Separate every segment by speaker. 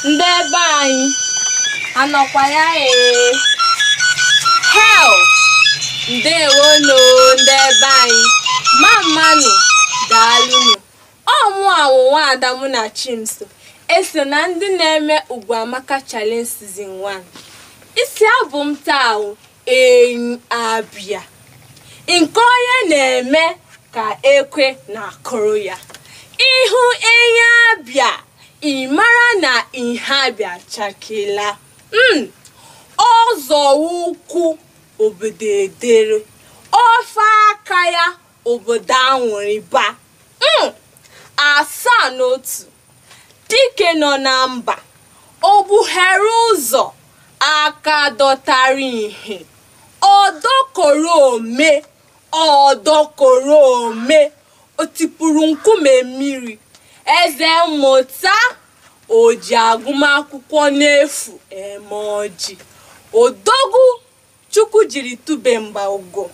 Speaker 1: Ndị ebe anyị anọkwa ya hell ndewonu ndị ebe anyị mmanụ daalụnụ ọmụ Nwaada Mụnachimso eso na ndị na-eme Ugwuamaka Challenge Season 1. Isi abụ m taa enyi abịa nke onye na-eme ka ekwe na-akụrụ ya. Ihu enyi abịa ị mara na ihe abịa chakela. Ọzọ ukwu obodo edere ofe aka ya obodo anwụrịba. 7 dike nọ na mba o bughere ụzọ aka dọtara ihe ọdọkọrọ ome o tipụrụ nkume mmiri eze mmụta o ji agụmakwụkwọ n'efu eme ọjị odogwu Chukwu jiri tube mba ugo.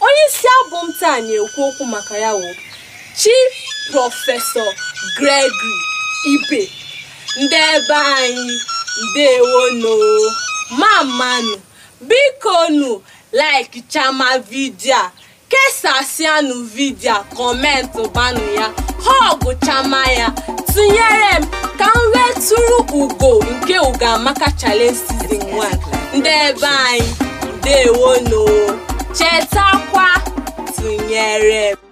Speaker 1: Onye isi abụ m taa na-ekwu okwu maka ya Chief Prọfesọ Gregory Ibe. Ndị ebe anyị ndewonu mmanụ biko nụ like chama vidio a kesasianụ vidio kọmentụ banụ ya họgụ chama ya tụnyere m ka m wetụrụ ugo nke Ugwuamaka Challenge Season 1. Ndị ebe anyị ndewonu chetakwa tụnyere m.